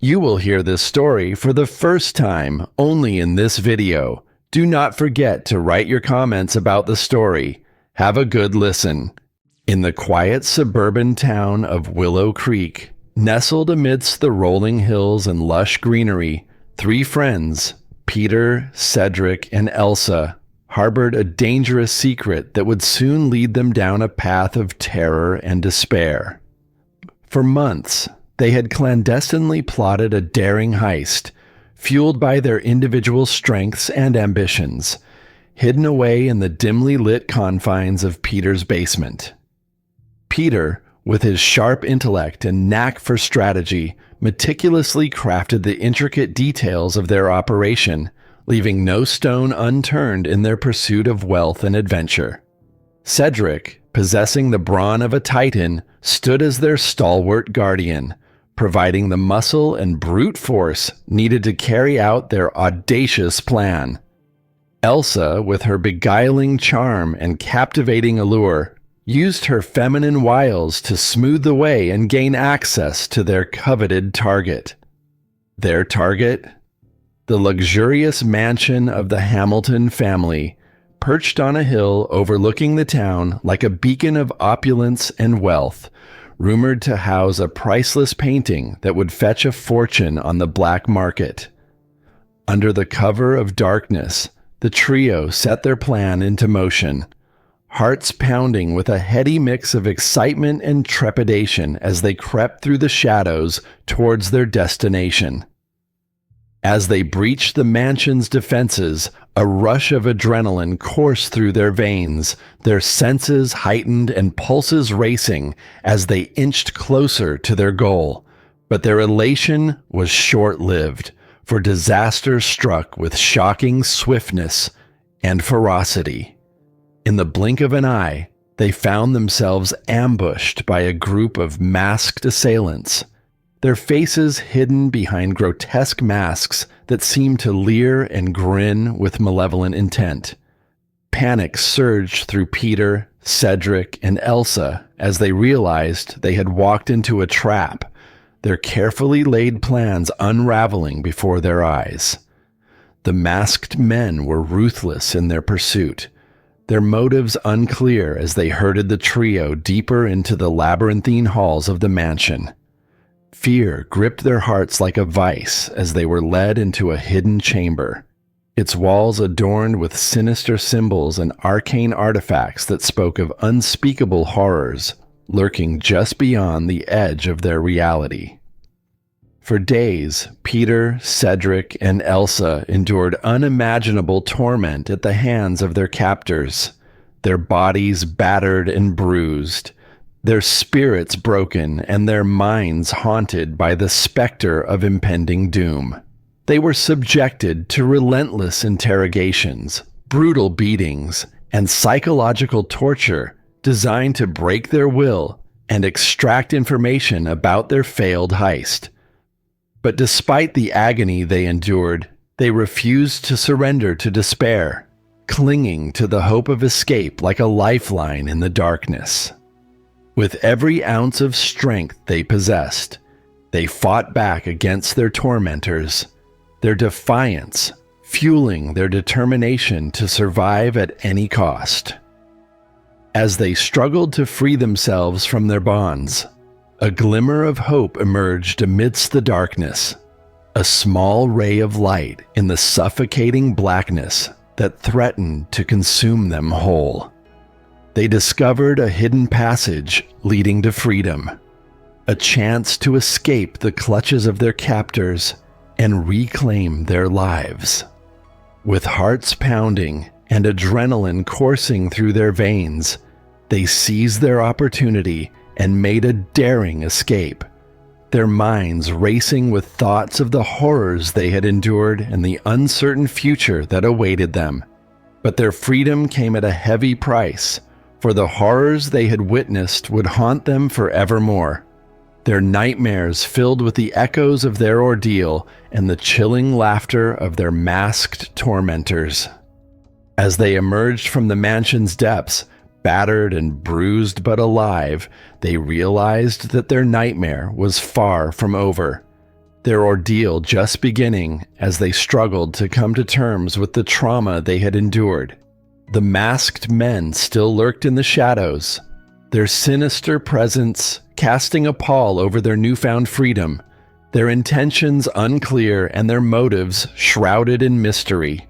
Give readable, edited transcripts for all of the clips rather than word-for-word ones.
You will hear this story for the first time only in this video. Do not forget to write your comments about the story. Have a good listen. In the quiet suburban town of Willow Creek, nestled amidst the rolling hills and lush greenery, three friends, Peter, Cedric, and Elsa, harbored a dangerous secret that would soon lead them down a path of terror and despair. For months, they had clandestinely plotted a daring heist, fueled by their individual strengths and ambitions, hidden away in the dimly lit confines of Peter's basement. Peter, with his sharp intellect and knack for strategy, meticulously crafted the intricate details of their operation, leaving no stone unturned in their pursuit of wealth and adventure. Cedric, possessing the brawn of a titan, stood as their stalwart guardian, providing the muscle and brute force needed to carry out their audacious plan. Elsa, with her beguiling charm and captivating allure, used her feminine wiles to smooth the way and gain access to their coveted target. Their target? The luxurious mansion of the Hamilton family, perched on a hill overlooking the town like a beacon of opulence and wealth, rumored to house a priceless painting that would fetch a fortune on the black market. Under the cover of darkness, the trio set their plan into motion, hearts pounding with a heady mix of excitement and trepidation as they crept through the shadows towards their destination. As they breached the mansion's defenses, a rush of adrenaline coursed through their veins, their senses heightened and pulses racing as they inched closer to their goal. But their elation was short-lived, for disaster struck with shocking swiftness and ferocity. In the blink of an eye, they found themselves ambushed by a group of masked assailants, their faces hidden behind grotesque masks that seemed to leer and grin with malevolent intent. Panic surged through Peter, Cedric, and Elsa as they realized they had walked into a trap, their carefully laid plans unraveling before their eyes. The masked men were ruthless in their pursuit, their motives unclear as they herded the trio deeper into the labyrinthine halls of the mansion. Fear gripped their hearts like a vice as they were led into a hidden chamber, its walls adorned with sinister symbols and arcane artifacts that spoke of unspeakable horrors lurking just beyond the edge of their reality. For days, Peter, Cedric, and Elsa endured unimaginable torment at the hands of their captors, their bodies battered and bruised, their spirits broken and their minds haunted by the specter of impending doom. They were subjected to relentless interrogations, brutal beatings, and psychological torture designed to break their will and extract information about their failed heist. But despite the agony they endured, they refused to surrender to despair, clinging to the hope of escape like a lifeline in the darkness. With every ounce of strength they possessed, they fought back against their tormentors, their defiance fueling their determination to survive at any cost. As they struggled to free themselves from their bonds, a glimmer of hope emerged amidst the darkness, a small ray of light in the suffocating blackness that threatened to consume them whole. They discovered a hidden passage leading to freedom, a chance to escape the clutches of their captors and reclaim their lives. With hearts pounding and adrenaline coursing through their veins, they seized their opportunity and made a daring escape, their minds racing with thoughts of the horrors they had endured and the uncertain future that awaited them. But their freedom came at a heavy price, for the horrors they had witnessed would haunt them forevermore, their nightmares filled with the echoes of their ordeal and the chilling laughter of their masked tormentors. As they emerged from the mansion's depths, battered and bruised but alive, they realized that their nightmare was far from over. their ordeal just beginning as they struggled to come to terms with the trauma they had endured. The masked men still lurked in the shadows, their sinister presence casting a pall over their newfound freedom, their intentions unclear and their motives shrouded in mystery.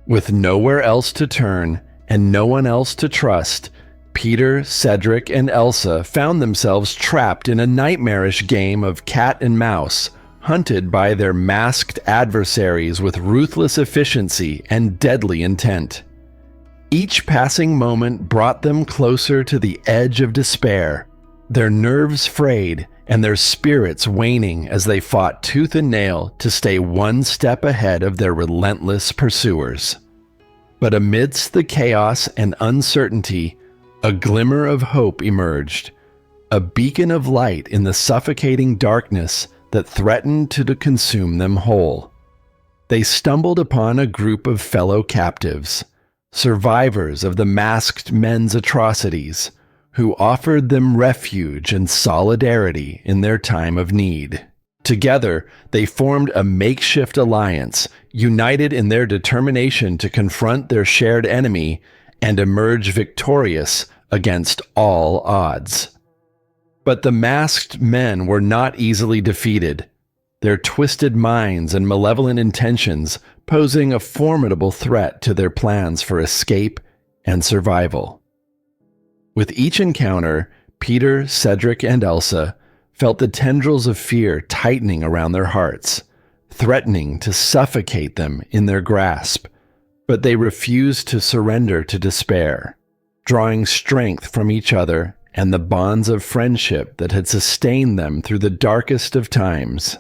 With nowhere else to turn and no one else to trust, Peter, Cedric, and Elsa found themselves trapped in a nightmarish game of cat and mouse, hunted by their masked adversaries with ruthless efficiency and deadly intent. Each passing moment brought them closer to the edge of despair, their nerves frayed and their spirits waning as they fought tooth and nail to stay one step ahead of their relentless pursuers. But amidst the chaos and uncertainty, a glimmer of hope emerged, a beacon of light in the suffocating darkness that threatened to consume them whole. They stumbled upon a group of fellow captives, survivors of the masked men's atrocities, who offered them refuge and solidarity in their time of need. Together, they formed a makeshift alliance, united in their determination to confront their shared enemy and emerge victorious against all odds. But the masked men were not easily defeated, their twisted minds and malevolent intentions posing a formidable threat to their plans for escape and survival. With each encounter, Peter, Cedric, and Elsa felt the tendrils of fear tightening around their hearts, threatening to suffocate them in their grasp, but they refused to surrender to despair, drawing strength from each other and the bonds of friendship that had sustained them through the darkest of times.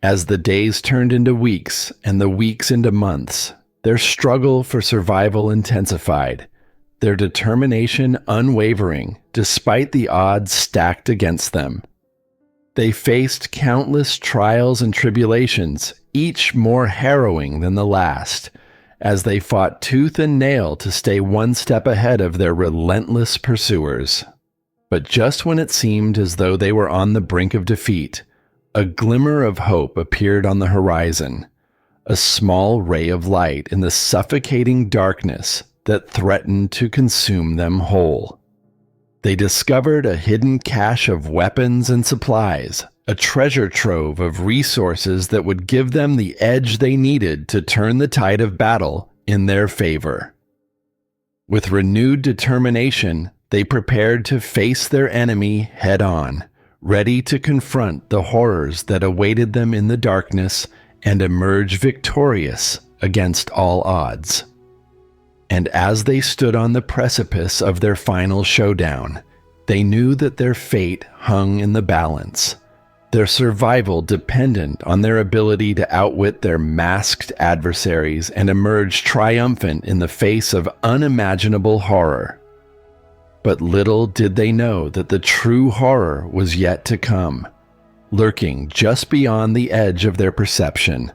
As the days turned into weeks and the weeks into months, their struggle for survival intensified, their determination unwavering despite the odds stacked against them. They faced countless trials and tribulations, each more harrowing than the last, as they fought tooth and nail to stay one step ahead of their relentless pursuers. But just when it seemed as though they were on the brink of defeat, a glimmer of hope appeared on the horizon, a small ray of light in the suffocating darkness that threatened to consume them whole. They discovered a hidden cache of weapons and supplies, a treasure trove of resources that would give them the edge they needed to turn the tide of battle in their favor. With renewed determination, they prepared to face their enemy head-on, ready to confront the horrors that awaited them in the darkness and emerge victorious against all odds. And as they stood on the precipice of their final showdown, they knew that their fate hung in the balance, their survival dependent on their ability to outwit their masked adversaries and emerge triumphant in the face of unimaginable horror. But little did they know that the true horror was yet to come, lurking just beyond the edge of their perception,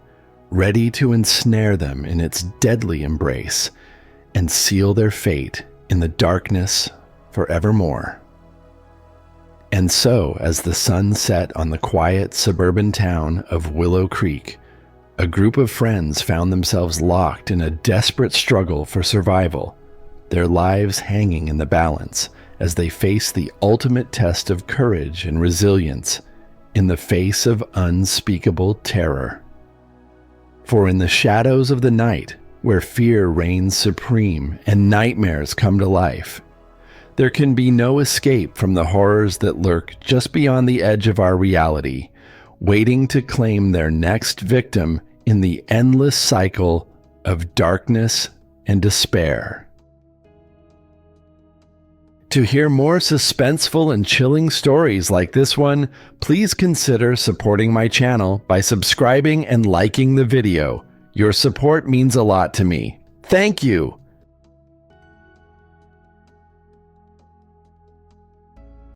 ready to ensnare them in its deadly embrace and seal their fate in the darkness forevermore. And so, as the sun set on the quiet suburban town of Willow Creek, a group of friends found themselves locked in a desperate struggle for survival, their lives hanging in the balance as they faced the ultimate test of courage and resilience in the face of unspeakable terror. For in the shadows of the night, where fear reigns supreme and nightmares come to life, there can be no escape from the horrors that lurk just beyond the edge of our reality, waiting to claim their next victim in the endless cycle of darkness and despair. To hear more suspenseful and chilling stories like this one, please consider supporting my channel by subscribing and liking the video. Your support means a lot to me. Thank you!